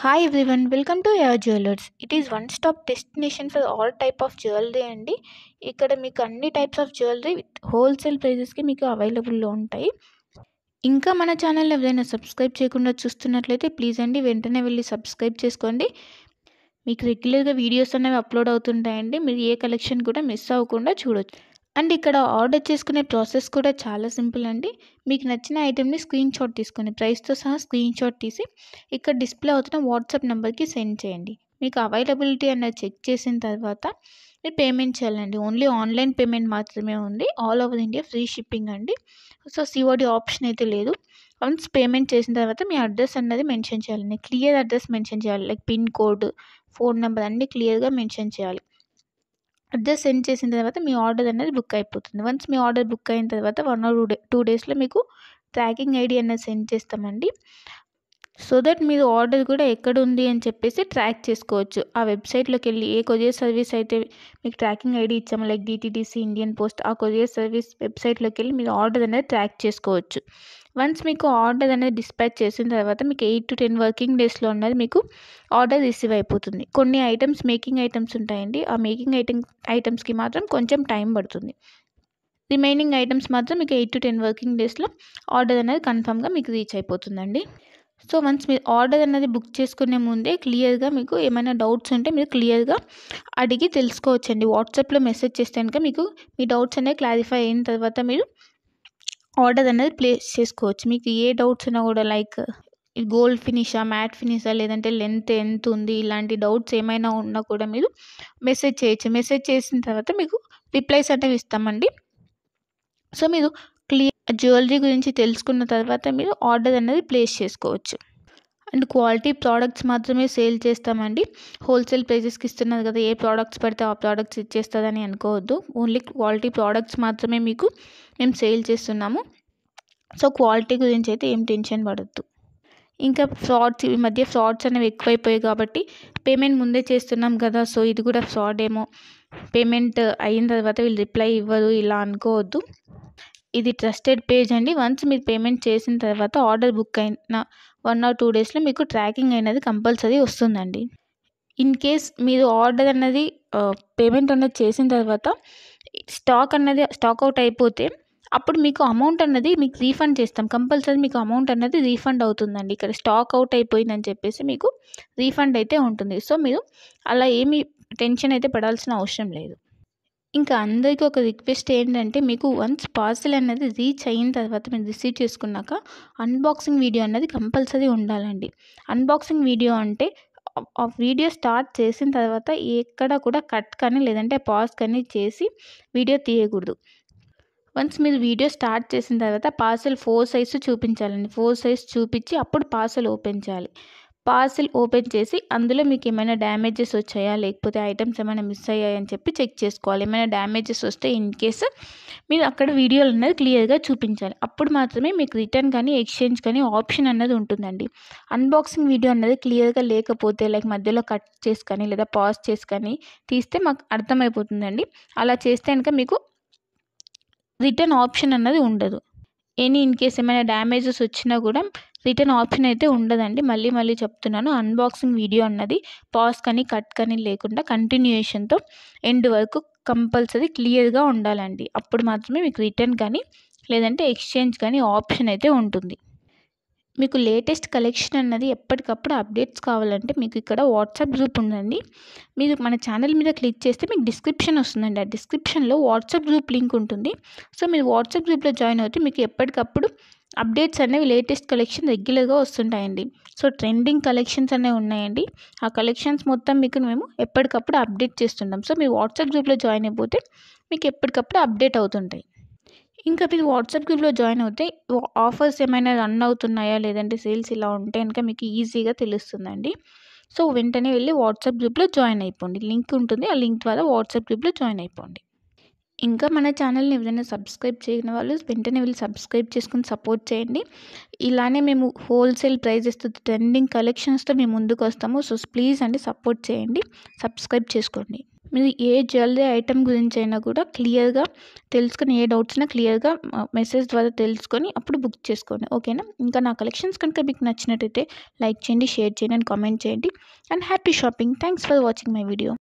Hi everyone, welcome to your jewellers. It is one stop destination for all type of jewellery అండి. ఇక్కడ మీకు అన్ని types of jewellery with wholesale ప్రైజెస్కి మీకు అవైలబుల్లో ఉంటాయి. ఇంకా మన ఛానల్ ఎవరైనా సబ్స్క్రైబ్ చేయకుండా చూస్తున్నట్లయితే ప్లీజ్ అండి వెంటనే వెళ్ళి సబ్స్క్రైబ్ చేసుకోండి. మీకు రెగ్యులర్గా వీడియోస్ అనేవి అప్లోడ్ అవుతుంటాయండి. మీరు ఏ కలెక్షన్ కూడా మిస్ అవ్వకుండా చూడొచ్చు. అండ్ ఇక్కడ ఆర్డర్ చేసుకునే ప్రాసెస్ కూడా చాలా సింపుల్ అండి. మీకు నచ్చిన ఐటెంని స్క్రీన్ షాట్ తీసుకొని ప్రైస్తో సహా స్క్రీన్ షాట్ తీసి ఇక్కడ డిస్ప్లే అవుతున్న వాట్సాప్ నెంబర్కి సెండ్ చేయండి. మీకు అవైలబిలిటీ అన్నది చెక్ చేసిన తర్వాత మీరు పేమెంట్ చేయాలండి. ఓన్లీ ఆన్లైన్ పేమెంట్ మాత్రమే ఉంది. All over India free shipping అండి. సో సిఓడి ఆప్షన్ అయితే లేదు. వన్స్ పేమెంట్ చేసిన తర్వాత మీ అడ్రస్ అన్నది మెన్షన్ చేయాలండి. క్లియర్ అడ్రస్ మెన్షన్ చేయాలి. Like pin code, phone number అన్నీ క్లియర్గా మెన్షన్ చేయాలి. అడ్రస్ సెండ్ చేసిన తర్వాత మీ ఆర్డర్ అనేది బుక్ అయిపోతుంది. వన్స్ మీ ఆర్డర్ బుక్ అయిన తర్వాత 1 or 2 డేస్లో మీకు ట్రాకింగ్ ఐడి అనేది సెండ్ చేస్తామండి. సో దట్ మీరు ఆర్డర్ కూడా ఎక్కడ ఉంది అని చెప్పేసి ట్రాక్ చేసుకోవచ్చు. ఆ వెబ్సైట్లోకి వెళ్ళి ఏ కొరియర్ సర్వీస్ అయితే మీకు ట్రాకింగ్ ఐడి ఇచ్చామో లైక్ డిటీడీసీ, ఇండియన్ పోస్ట్, ఆ కొరియర్ సర్వీస్ వెబ్సైట్లోకి వెళ్ళి మీరు ఆర్డర్ అనేది ట్రాక్ చేసుకోవచ్చు. వన్స్ మీకు ఆర్డర్ అనేది డిస్పాచ్ చేసిన తర్వాత మీకు 8 to 10 వర్కింగ్ డేస్లో ఉన్నది మీకు ఆర్డర్ రిసీవ్ అయిపోతుంది. కొన్ని ఐటమ్స్ మేకింగ్ ఐటమ్స్ ఉంటాయండి. ఆ మేకింగ్ ఐటమ్స్కి మాత్రం కొంచెం టైం పడుతుంది. రిమైనింగ్ ఐటమ్స్ మాత్రం మీకు 8 to 10 వర్కింగ్ డేస్లో ఆర్డర్ అనేది కన్ఫామ్గా మీకు రీచ్ అయిపోతుందండి. సో వన్స్ మీరు ఆర్డర్ అనేది బుక్ చేసుకునే ముందే క్లియర్గా మీకు ఏమైనా డౌట్స్ ఉంటే మీరు క్లియర్గా అడిగి తెలుసుకోవచ్చండి. వాట్సాప్లో మెసేజ్ చేస్తే కనుక మీకు మీ డౌట్స్ అనేవి క్లారిఫై అయిన తర్వాత మీరు ఆర్డర్ అనేది ప్లేస్ చేసుకోవచ్చు. మీకు ఏ డౌట్స్ ఉన్నా కూడా లైక్ గోల్డ్ ఫినిషా, మ్యాట్ ఫినిషా, లేదంటే లెంత్ ఎంత ఉంది, ఇలాంటి డౌట్స్ ఏమైనా ఉన్నా కూడా మీరు మెసేజ్ చేయొచ్చు. మెసేజ్ చేసిన తర్వాత మీకు రిప్లైస్ అనేవి ఇస్తామండి. సో మీరు జ్యువెలరీ గురించి తెలుసుకున్న తర్వాత మీరు ఆర్డర్ అనేది ప్లేస్ చేసుకోవచ్చు. అండ్ క్వాలిటీ ప్రోడక్ట్స్ మాత్రమే సేల్ చేస్తామండి. హోల్సేల్ ప్రైజెస్కి ఇస్తున్నారు కదా, ఏ ప్రోడక్ట్స్ పడితే ఆ ప్రోడక్ట్స్ ఇచ్చేస్తుందని అనుకోవద్దు. ఓన్లీ క్వాలిటీ ప్రోడక్ట్స్ మాత్రమే మీకు మేము సేల్ చేస్తున్నాము. సో క్వాలిటీ గురించి అయితే ఏం టెన్షన్ పడద్దు. ఇంకా ఫ్రాడ్స్, ఈ మధ్య ఫ్రాడ్స్ అనేవి ఎక్కువైపోయాయి కాబట్టి పేమెంట్ ముందే చేస్తున్నాం కదా, సో ఇది కూడా ఫ్రాడ్ ఏమో, పేమెంట్ అయిన తర్వాత వీళ్ళు రిప్లై ఇవ్వరు ఇలా అనుకోవద్దు. ఇది ట్రస్టెడ్ పేజ్ అండి. వన్స్ మీరు పేమెంట్ చేసిన తర్వాత ఆర్డర్ బుక్ అయిన 1 or 2 డేస్లో మీకు ట్రాకింగ్ అనేది కంపల్సరీ వస్తుందండి. ఇన్ కేస్ మీరు ఆర్డర్ అన్నది పేమెంట్ అన్నది చేసిన తర్వాత స్టాక్ అవుట్ అయిపోతే అప్పుడు మీకు అమౌంట్ అన్నది మీకు రీఫండ్ చేస్తాం. కంపల్సరీ మీకు అమౌంట్ అన్నది రీఫండ్ అవుతుందండి. ఇక్కడ స్టాక్ అవుట్ అయిపోయిందని చెప్పేసి మీకు రీఫండ్ అయితే ఉంటుంది. సో మీరు అలా ఏమీ టెన్షన్ అయితే పడాల్సిన అవసరం లేదు. ఇంకా అందరికీ ఒక రిక్వెస్ట్ ఏంటంటే, మీకు వన్స్ పార్సెల్ అనేది రీచ్ అయిన తర్వాత మీరు రిసీవ్ చేసుకున్నాక అన్బాక్సింగ్ వీడియో అన్నది కంపల్సరీ ఉండాలండి. అన్బాక్సింగ్ వీడియో అంటే ఆ వీడియో స్టార్ట్ చేసిన తర్వాత ఎక్కడ కూడా కట్ కానీ లేదంటే పాజ్ కానీ చేసి వీడియో తీయకూడదు. వన్స్ మీరు వీడియో స్టార్ట్ చేసిన తర్వాత పార్సెల్ 4 సైజు చూపించాలండి. 4 సైజు చూపించి అప్పుడు పార్సెల్ ఓపెన్ చేయాలి. పార్సెల్ ఓపెన్ చేసి అందులో మీకు ఏమైనా డ్యామేజెస్ వచ్చాయా, లేకపోతే ఐటమ్స్ ఏమైనా మిస్ అయ్యాయని చెప్పి చెక్ చేసుకోవాలి. ఏమైనా డ్యామేజెస్ వస్తే ఇన్ కేసు మీరు అక్కడ వీడియోలు అనేది క్లియర్గా చూపించాలి. అప్పుడు మాత్రమే మీకు రిటర్న్ కానీ ఎక్స్చేంజ్ కానీ ఆప్షన్ అన్నది ఉంటుందండి. అన్బాక్సింగ్ వీడియో అన్నది క్లియర్గా లేకపోతే లైక్ మధ్యలో కట్ చేసి కానీ లేదా పాజ్ చేసి కానీ తీస్తే మాకు అర్థమైపోతుందండి. అలా చేస్తే కనుక మీకు రిటర్న్ ఆప్షన్ అన్నది ఉండదు. ఇన్ కేస్ ఏమైనా డ్యామేజెస్ వచ్చినా కూడా రిటర్న్ ఆప్షన్ అయితే ఉండదండి. మళ్ళీ చెప్తున్నాను, అన్బాక్సింగ్ వీడియో అన్నది పాజ్ కానీ కట్ కానీ లేకుండా కంటిన్యూయేషన్తో ఎండ్ వరకు కంపల్సరీ క్లియర్గా ఉండాలండి. అప్పుడు మాత్రమే మీకు రిటర్న్ కానీ లేదంటే ఎక్స్చేంజ్ కానీ ఆప్షన్ అయితే ఉంటుంది. మీకు లేటెస్ట్ కలెక్షన్ అన్నది ఎప్పటికప్పుడు అప్డేట్స్ కావాలంటే మీకు ఇక్కడ వాట్సాప్ గ్రూప్ ఉందండి. మీరు మన ఛానల్ మీద క్లిక్ చేస్తే మీకు డిస్క్రిప్షన్ వస్తుందండి. ఆ డిస్క్రిప్షన్లో వాట్సాప్ గ్రూప్ లింక్ ఉంటుంది. సో మీరు వాట్సాప్ గ్రూప్లో జాయిన్ అవుతే మీకు ఎప్పటికప్పుడు అప్డేట్స్ అనేవి లేటెస్ట్ కలెక్షన్ రెగ్యులర్గా వస్తుంటాయండి. సో ట్రెండింగ్ కలెక్షన్స్ అనేవి ఉన్నాయండి. ఆ కలెక్షన్స్ మొత్తం మీకు మేము ఎప్పటికప్పుడు అప్డేట్ చేస్తుంటాం. సో మీరు వాట్సాప్ గ్రూప్లో జాయిన్ అయిపోతే మీకు ఎప్పటికప్పుడు అప్డేట్ అవుతుంటాయి. ఇంకా మీరు వాట్సాప్ గ్రూప్లో జాయిన్ అవుతే ఆఫర్స్ ఏమైనా రన్ అవుతున్నాయా, లేదంటే సేల్స్ ఇలా ఉంటే కనుక మీకు ఈజీగా తెలుస్తుందండి. సో వెంటనే వెళ్ళి వాట్సాప్ గ్రూప్లో జాయిన్ అయిపోండి. లింక్ ఉంటుంది, ఆ లింక్ ద్వారా వాట్సాప్ గ్రూప్లో జాయిన్ అయిపోండి. ఇంకా మన ఛానల్ని ఎవరైనా సబ్స్క్రైబ్ చేయని వాళ్ళు వెంటనే వెళ్ళి సబ్స్క్రైబ్ చేసుకుని సపోర్ట్ చేయండి. ఇలానే మేము హోల్సేల్ ప్రైజెస్తో ట్రెండింగ్ కలెక్షన్స్తో మేము ముందుకు వస్తాము. సో ప్లీజ్ అండి సపోర్ట్ చేయండి, సబ్స్క్రైబ్ చేసుకోండి. మీరు ఏ జ్యువెలరీ ఐటెం గురించి అయినా కూడా క్లియర్గా తెలుసుకొని, ఏ డౌట్స్ ఉన్నా క్లియర్గా మెసేజ్ ద్వారా తెలుసుకొని అప్పుడు బుక్ చేసుకోండి. ఓకేనా? ఇంకా నా కలెక్షన్స్ కనుక మీకు నచ్చినట్టయితే లైక్ చేయండి, షేర్ చేయండి అండ్ కామెంట్ చేయండి. And happy shopping. Thanks for watching my video.